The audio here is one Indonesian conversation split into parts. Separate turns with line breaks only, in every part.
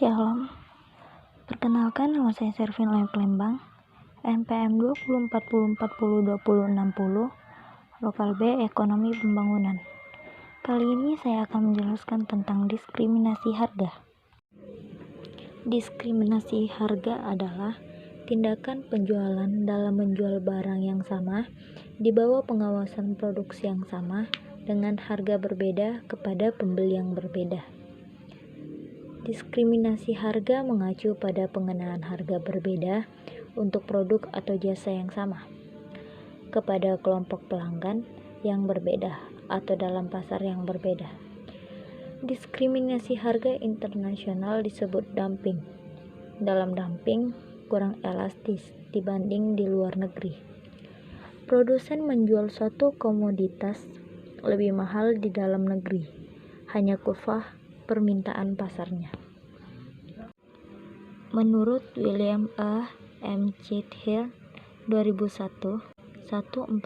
Shalom, perkenalkan nama saya Servin Lembang, NPM 2040402060, Lokal B Ekonomi Pembangunan. Kali ini saya akan menjelaskan tentang diskriminasi harga. Diskriminasi harga adalah tindakan penjualan dalam menjual barang yang sama di bawah pengawasan produksi yang sama dengan harga berbeda kepada pembeli yang berbeda. Diskriminasi harga mengacu pada pengenaan harga berbeda untuk produk atau jasa yang sama kepada kelompok pelanggan yang berbeda atau dalam pasar yang berbeda. Diskriminasi harga internasional disebut dumping. Dalam dumping, kurang elastis dibanding di luar negeri. Produsen menjual suatu komoditas lebih mahal di dalam negeri, hanya kurva permintaan pasarnya. Menurut William A. M. Chittier 2001, 149,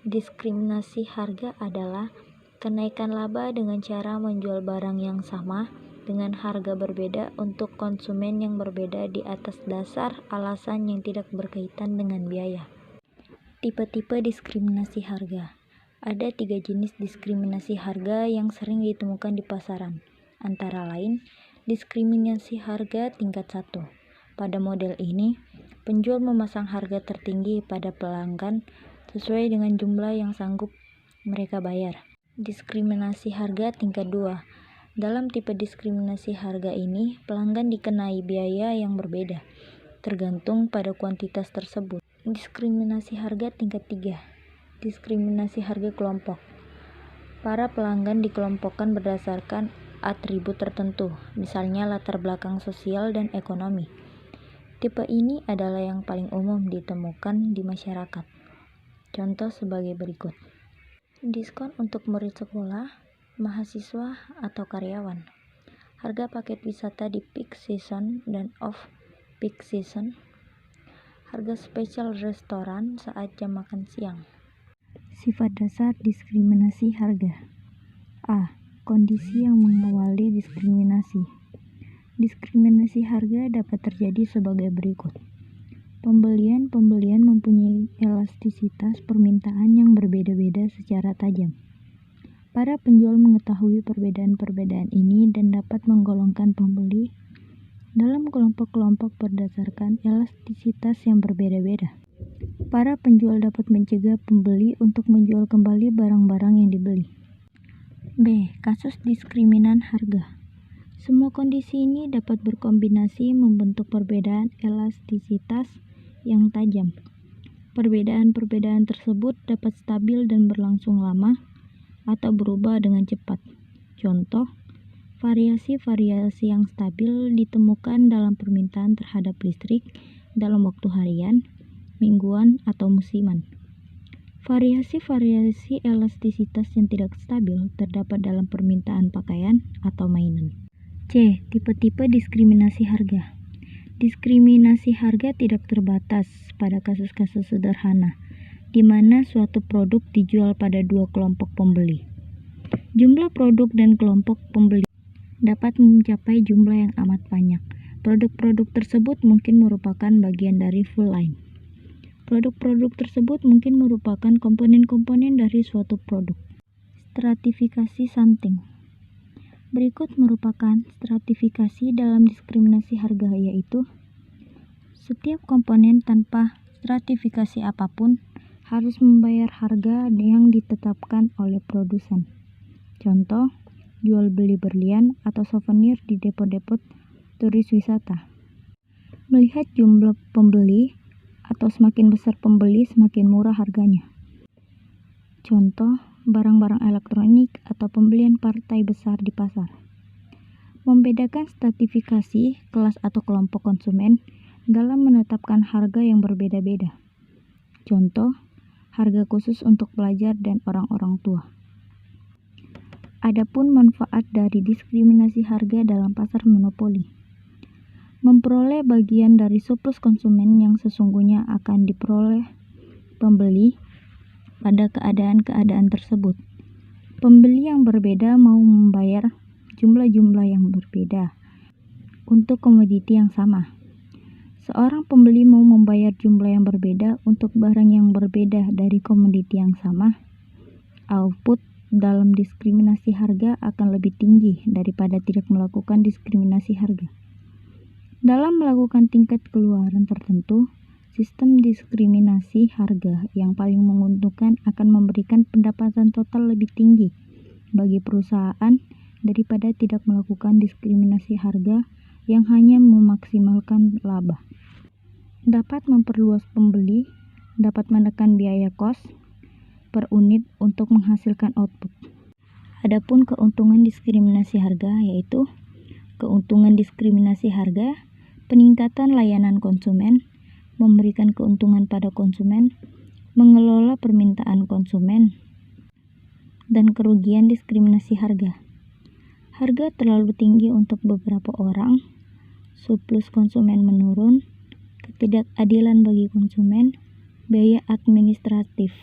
diskriminasi harga adalah kenaikan laba dengan cara menjual barang yang sama dengan harga berbeda untuk konsumen yang berbeda di atas dasar alasan yang tidak berkaitan dengan biaya. Tipe-tipe diskriminasi harga. Ada 3 jenis diskriminasi harga yang sering ditemukan di pasaran, antara lain diskriminasi harga tingkat 1. Pada model ini, penjual memasang harga tertinggi pada pelanggan sesuai dengan jumlah yang sanggup mereka bayar. Diskriminasi harga tingkat 2. Dalam tipe diskriminasi harga ini, pelanggan dikenai biaya yang berbeda, tergantung pada kuantitas tersebut. Diskriminasi harga tingkat 3. Diskriminasi harga kelompok. Para pelanggan dikelompokkan berdasarkan atribut tertentu, misalnya latar belakang sosial dan ekonomi. Tipe ini adalah yang paling umum ditemukan di masyarakat. Contoh sebagai berikut. Diskon untuk murid sekolah, mahasiswa, atau karyawan. Harga paket wisata di peak season dan off-peak season. Harga spesial restoran saat jam makan siang. Sifat dasar diskriminasi harga. A. Kondisi yang mengawali diskriminasi. Diskriminasi harga dapat terjadi sebagai berikut. Pembelian mempunyai elastisitas permintaan yang berbeda-beda secara tajam. Para penjual mengetahui perbedaan-perbedaan ini dan dapat menggolongkan pembeli dalam kelompok-kelompok berdasarkan elastisitas yang berbeda-beda. Para penjual dapat mencegah pembeli untuk menjual kembali barang-barang yang dibeli. B. Kasus diskriminan harga. Semua kondisi ini dapat berkombinasi membentuk perbedaan elastisitas yang tajam. Perbedaan-perbedaan tersebut dapat stabil dan berlangsung lama atau berubah dengan cepat. Contoh, variasi-variasi yang stabil ditemukan dalam permintaan terhadap listrik dalam waktu harian, mingguan, atau musiman. Variasi-variasi elastisitas yang tidak stabil terdapat dalam permintaan pakaian atau mainan. C. Tipe-tipe diskriminasi harga. Diskriminasi harga tidak terbatas pada kasus-kasus sederhana, di mana suatu produk dijual pada 2 kelompok pembeli. Jumlah produk dan kelompok pembeli dapat mencapai jumlah yang amat banyak. Produk-produk tersebut mungkin merupakan bagian dari full line. Produk-produk tersebut mungkin merupakan komponen-komponen dari suatu produk. Stratifikasi something. Berikut merupakan stratifikasi dalam diskriminasi harga, yaitu setiap komponen tanpa stratifikasi apapun harus membayar harga yang ditetapkan oleh produsen. Contoh, jual beli berlian atau souvenir di depot-depot turis wisata. Melihat jumlah pembeli atau semakin besar pembeli, semakin murah harganya. Contoh, barang-barang elektronik atau pembelian partai besar di pasar. Membedakan stratifikasi kelas atau kelompok konsumen dalam menetapkan harga yang berbeda-beda. Contoh, harga khusus untuk pelajar dan orang-orang tua. Adapun manfaat dari diskriminasi harga dalam pasar monopoli. Memperoleh bagian dari surplus konsumen yang sesungguhnya akan diperoleh pembeli pada keadaan-keadaan tersebut. Pembeli yang berbeda mau membayar jumlah-jumlah yang berbeda untuk komoditi yang sama. Seorang pembeli mau membayar jumlah yang berbeda untuk barang yang berbeda dari komoditi yang sama. Output dalam diskriminasi harga akan lebih tinggi daripada tidak melakukan diskriminasi harga. Dalam melakukan tingkat keluaran tertentu, sistem diskriminasi harga yang paling menguntungkan akan memberikan pendapatan total lebih tinggi bagi perusahaan daripada tidak melakukan diskriminasi harga yang hanya memaksimalkan laba. Dapat memperluas pembeli, dapat menekan biaya kos per unit untuk menghasilkan output. Adapun keuntungan diskriminasi harga yaitu keuntungan diskriminasi harga, peningkatan layanan konsumen, memberikan keuntungan pada konsumen, mengelola permintaan konsumen, dan kerugian diskriminasi harga. Harga terlalu tinggi untuk beberapa orang, surplus konsumen menurun, ketidakadilan bagi konsumen, biaya administratif.